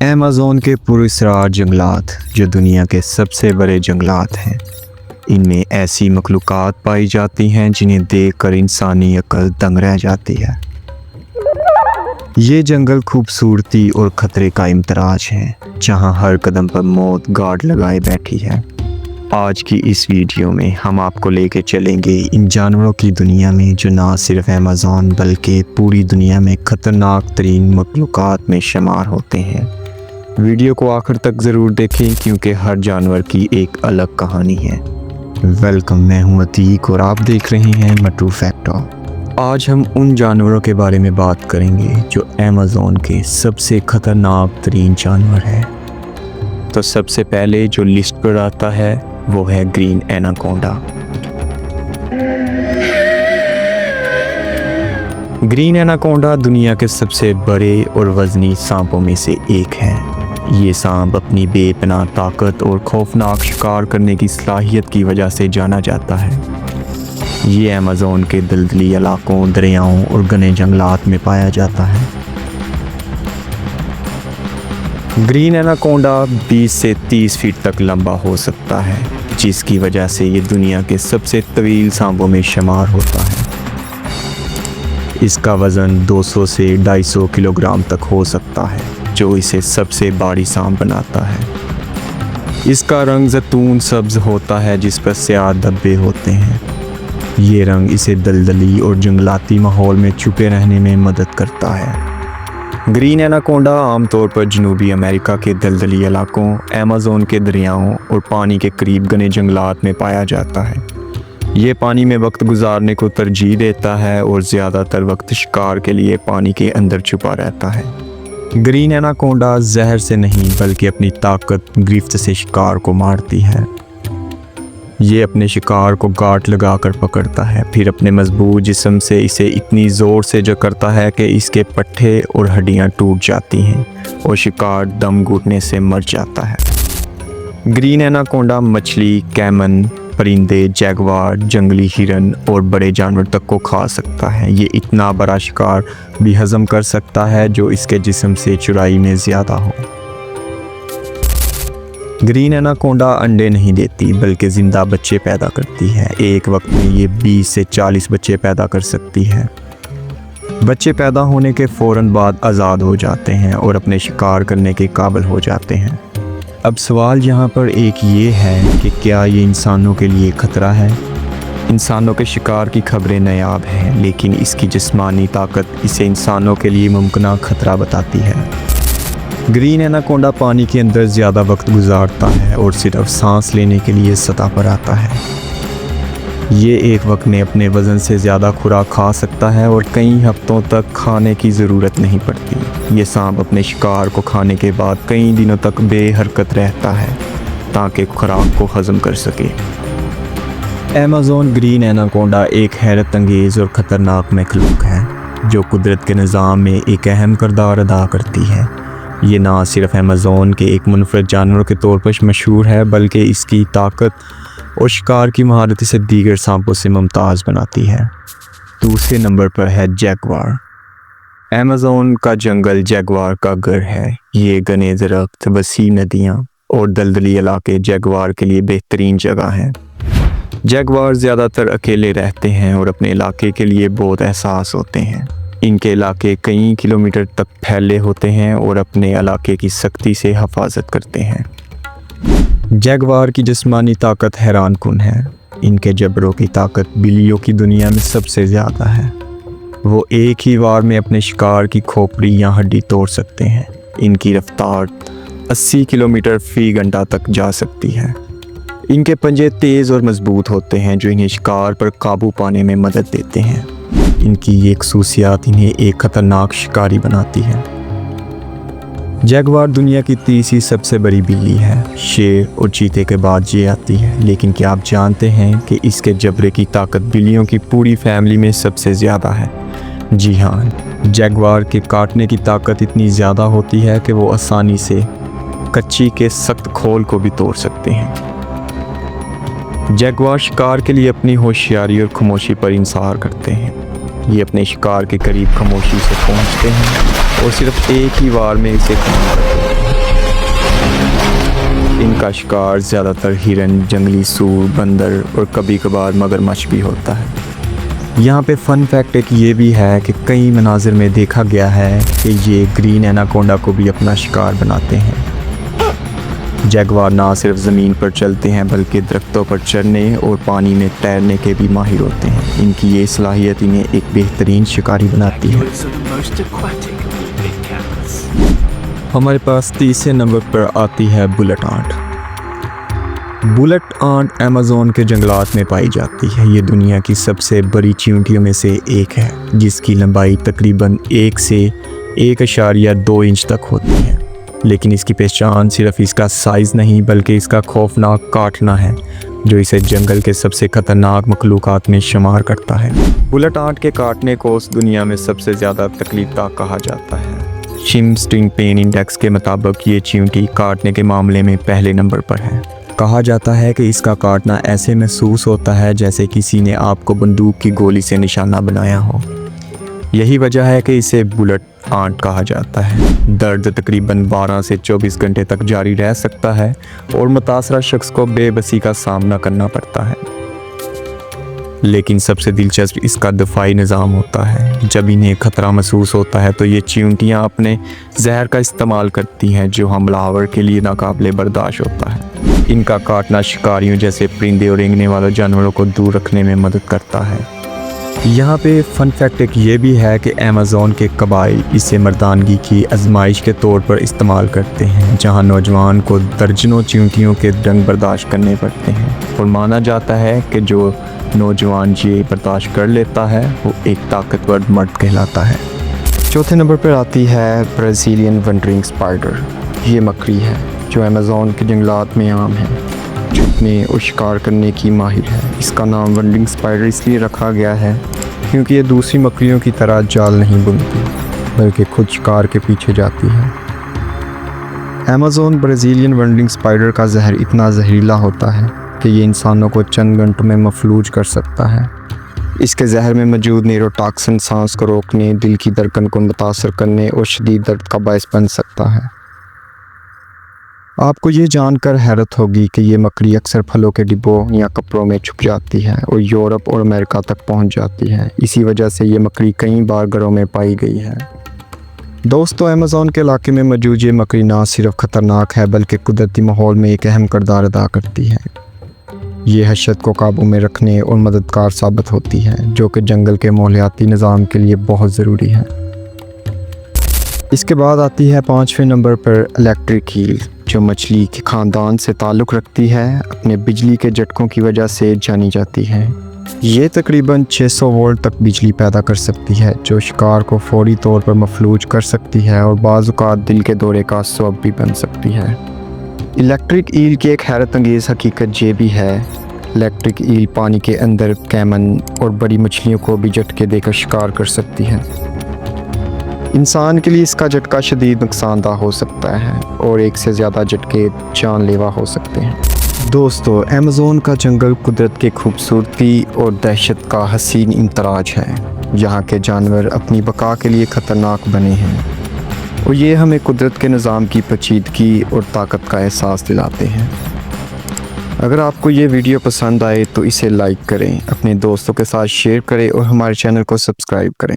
Amazon के पुरस्रार जंगलात जो दुनिया के सबसे बड़े जंगलात हैं, इनमें ऐसी मखलूक़ात पाई जाती हैं जिन्हें देखकर इंसानी अक्ल दंग रह जाती है। ये जंगल खूबसूरती और ख़तरे का इम्तराज है, जहाँ हर कदम पर मौत गार्ड लगाए बैठी है। आज की इस वीडियो में हम आपको लेके चलेंगे इन जानवरों की दुनिया में जो ना सिर्फ अमेज़न बल्कि पूरी दुनिया में ख़तरनाक तरीन मखलूक़ात में शुमार होते हैं। वीडियो को आखिर तक ज़रूर देखें क्योंकि हर जानवर की एक अलग कहानी है। वेलकम, मैं हूं अतीक और आप देख रहे हैं मट्रू फैक्टर। आज हम उन जानवरों के बारे में बात करेंगे जो अमेज़न के सबसे ख़तरनाक तरीन जानवर है। तो सबसे पहले जो लिस्ट पर आता है वो है ग्रीन एनाकोंडा। ग्रीन एनाकोंडा दुनिया के सबसे बड़े और वज़नी सांपों में से एक है। ये सांप अपनी बेपनाह ताकत और खौफनाक शिकार करने की सलाहियत की वजह से जाना जाता है। ये अमेज़न के दलदली इलाकों, दरियाओं और घने जंगलात में पाया जाता है। ग्रीन एनाकोंडा 20 से 30 फीट तक लंबा हो सकता है, जिसकी वजह से ये दुनिया के सबसे तवील सांपों में शुमार होता है। इसका वज़न 200 से 250 किलोग्राम तक हो सकता है, जो इसे सबसे भारी सांप बनाता है। इसका रंग जैतून सब्ज़ होता है जिस पर स्याह धब्बे होते हैं। ये रंग इसे दलदली और जंगलाती माहौल में छुपे रहने में मदद करता है। ग्रीन एनाकोंडा आमतौर पर जनूबी अमेरिका के दलदली इलाकों, अमेज़न के दरियाओं और पानी के करीब घने जंगलात में पाया जाता है। ये पानी में वक्त गुजारने को तरजीह देता है और ज़्यादातर वक्त शिकार के लिए पानी के अंदर छुपा रहता है। ग्रीन एनाकोंडा जहर से नहीं बल्कि अपनी ताकत गिरफ्त से शिकार को मारती है। ये अपने शिकार को गांठ लगाकर पकड़ता है, फिर अपने मजबूत जिस्म से इसे इतनी ज़ोर से जकड़ता है कि इसके पट्टे और हड्डियां टूट जाती हैं और शिकार दम घुटने से मर जाता है। ग्रीन एनाकोंडा मछली, कैमन, परिंदे, जैगवार, जंगली हिरन और बड़े जानवर तक को खा सकता है। ये इतना बड़ा शिकार भी हज़म कर सकता है जो इसके जिस्म से चौड़ाई में ज़्यादा हो। ग्रीन एनाकोंडा अंडे नहीं देती बल्कि ज़िंदा बच्चे पैदा करती है। एक वक्त में ये 20 से 40 बच्चे पैदा कर सकती है। बच्चे पैदा होने के फ़ौरन बाद आज़ाद हो जाते हैं और अपने शिकार करने के काबिल हो जाते हैं। अब सवाल यहाँ पर एक ये है कि क्या ये इंसानों के लिए ख़तरा है? इंसानों के शिकार की खबरें नायाब हैं, लेकिन इसकी जिस्मानी ताकत इसे इंसानों के लिए मुमकिन ख़तरा बताती है। ग्रीन एनाकोंडा पानी के अंदर ज़्यादा वक्त गुजारता है और सिर्फ सांस लेने के लिए सतह पर आता है। ये एक वक्त में अपने वज़न से ज़्यादा खुराक खा सकता है और कई हफ्तों तक खाने की ज़रूरत नहीं पड़ती। ये सांप अपने शिकार को खाने के बाद कई दिनों तक बेहरकत रहता है ताकि खुराक को हज़म कर सके। अमेज़न ग्रीन एनाकोंडा एक हैरत अंगेज़ और ख़तरनाक मखलूक है जो कुदरत के निज़ाम में एक अहम किरदार अदा करती है। ये ना सिर्फ अमेज़न के एक मुनफरद जानवर के तौर पर मशहूर है बल्कि इसकी ताकत और शिकार की महारत इसे दीगर सांपों से मुमताज़ बनाती है। दूसरे नंबर पर है जैगवार। अमेज़न का जंगल जैगवार का घर है। ये घने दरख्त, वसी नदियाँ और दलदली इलाके जैगवार के लिए बेहतरीन जगह हैं। जैगवार ज़्यादातर अकेले रहते हैं और अपने इलाके के लिए बहुत एहसास होते हैं। इनके इलाके कई किलोमीटर तक फैले होते हैं और अपने इलाके की सख्ती से हिफाजत करते हैं। जैगवार की जिस्मानी ताकत हैरानकुन है। इनके जबड़ों की ताकत बिल्लियों की दुनिया में सबसे ज़्यादा है। वो एक ही बार में अपने शिकार की खोपड़ी या हड्डी तोड़ सकते हैं। इनकी रफ्तार 80 किलोमीटर फ़ी घंटा तक जा सकती है। इनके पंजे तेज़ और मजबूत होते हैं जो इन्हें शिकार पर काबू पाने में मदद देते हैं। इनकी ये खसूसियात इन्हें एक ख़तरनाक शिकारी बनाती है। जैगवार दुनिया की तीसरी सबसे बड़ी बिल्ली है। शेर और चीते के बाद ये आती है। लेकिन क्या आप जानते हैं कि इसके जबड़े की ताकत बिल्लियों की पूरी फैमिली में सबसे ज़्यादा है? जी हाँ, जैगवार के काटने की ताकत इतनी ज़्यादा होती है कि वो आसानी से कच्ची के सख्त खोल को भी तोड़ सकते हैं। जैगवार शिकार के लिए अपनी होशियारी और खामोशी पर इंसार करते हैं। ये अपने शिकार के करीब खामोशी से पहुंचते हैं और सिर्फ एक ही बार में इसे खाना रखते हैं। इनका शिकार ज़्यादातर हिरन, जंगली सूर, बंदर और कभी कभार मगरमच्छ भी होता है। यहाँ पे फ़न फैक्ट एक ये भी है कि कई मनाजिर में देखा गया है कि ये ग्रीन एनाकोंडा को भी अपना शिकार बनाते हैं। जैगवार ना सिर्फ ज़मीन पर चलते हैं बल्कि दरख्तों पर चढ़ने और पानी में तैरने के भी माहिर होते हैं। इनकी ये सलाहियत इन्हें एक बेहतरीन शिकारी बनाती है। हमारे पास तीसरे नंबर पर आती है bullet ant. Bullet ant Amazon के जंगलात में पाई जाती है। ये दुनिया की सबसे बड़ी चींटियों में से एक है, जिसकी लंबाई तकरीबन 1 से 1.2 इंच तक होती है। लेकिन इसकी पहचान सिर्फ इसका साइज़ नहीं बल्कि इसका खौफनाक काटना है, जो इसे जंगल के सबसे ख़तरनाक मखलूक़ात में शुमार करता है। बुलेट आंट के काटने को उस दुनिया में सबसे ज़्यादा तकलीफ़दा कहा जाता है। शिम स्टिंग पेन इंडेक्स के मुताबिक ये चींटी काटने के मामले में पहले नंबर पर है। कहा जाता है कि इसका काटना ऐसे महसूस होता है जैसे किसी ने आपको बंदूक की गोली से निशाना बनाया हो। यही वजह है कि इसे बुलेट आंट कहा जाता है। दर्द तकरीबन 12 से 24 घंटे तक जारी रह सकता है और मुतासरा शख्स को बेबसी का सामना करना पड़ता है। लेकिन सबसे दिलचस्प इसका दफाई निज़ाम होता है। जब इन्हें ख़तरा महसूस होता है तो ये चींटियाँ अपने जहर का इस्तेमाल करती हैं, जो हमलावर के लिए नाकाबिले बर्दाश्त होता है। इनका काटना शिकारियों जैसे परिंदे और रेंगने वाले जानवरों को दूर रखने में मदद करता है। यहाँ पे फ़न फैक्ट एक ये भी है कि अमेज़न के कबाइल इसे मर्दानगी की आजमाइश के तौर पर इस्तेमाल करते हैं, जहाँ नौजवान को दर्जनों चींटियों के रंग बर्दाश्त करने पड़ते हैं और माना जाता है कि जो नौजवान ये बर्दाश्त कर लेता है वो एक ताकतवर मर्द कहलाता है। चौथे नंबर पर आती है ब्राज़ीलियन वंडरिंग स्पाइडर। ये मकड़ी है जो अमेज़न के जंगलात में आम है, छुपने और शिकार करने की माहिर है। इसका नाम वंडरिंग स्पाइडर इसलिए रखा गया है क्योंकि ये दूसरी मकड़ियों की तरह जाल नहीं बुनती बल्कि खुद शिकार के पीछे जाती है। अमेज़न ब्राज़ीलियन वंडरिंग स्पाइडर का जहर इतना जहरीला होता है कि ये इंसानों को चंद घंटों में मफलूज कर सकता है। इसके जहर में मौजूद न्यूरोटॉक्सिन सांस को रोकने, दिल की धड़कन को मुतासर करने और शदीद दर्द का बायस बन सकता है। आपको ये जानकर हैरत होगी कि ये मकड़ी अक्सर फलों के डिब्बों या कपड़ों में छुप जाती है और यूरोप और अमेरिका तक पहुंच जाती है। इसी वजह से ये मकड़ी कई बार घरों में पाई गई है। दोस्तों, अमेज़न के इलाके में मौजूद ये मकड़ी ना सिर्फ ख़तरनाक है बल्कि कुदरती माहौल में एक अहम किरदार अदा करती है। ये हशत को काबू में रखने और मददगार साबित होती है, जो कि जंगल के माहौलियाती निज़ाम के लिए बहुत ज़रूरी है। इसके बाद आती है 5वें नंबर पर इलेक्ट्रिक ईल, जो मछली के ख़ानदान से ताल्लुक़ रखती है। अपने बिजली के झटकों की वजह से जानी जाती है। ये तकरीबन 600 वोल्ट तक बिजली पैदा कर सकती है, जो शिकार को फौरी तौर पर मफलूज कर सकती है और बाज़ औक़ात दिल के दौरे का सबब भी बन सकती है। इलेक्ट्रिक ईल की एक हैरत अंगेज़ हकीकत ये भी है, इलेक्ट्रिक ईल पानी के अंदर कैमन और बड़ी मछलियों को भी झटके देकर शिकार कर सकती है। इंसान के लिए इसका झटका शदीद नुकसानदा हो सकता है और एक से ज़्यादा झटके जानलेवा हो सकते हैं। दोस्तों, अमेज़न का जंगल कुदरत की खूबसूरती और दहशत का हसीन इम्तराज है। यहाँ के जानवर अपनी बका के लिए ख़तरनाक बने हैं और ये हमें कुदरत के निज़ाम की पेचीदगी और ताकत का एहसास दिलाते हैं। अगर आपको ये वीडियो पसंद आए तो इसे लाइक करें, अपने दोस्तों के साथ शेयर करें और हमारे चैनल को सब्सक्राइब करें।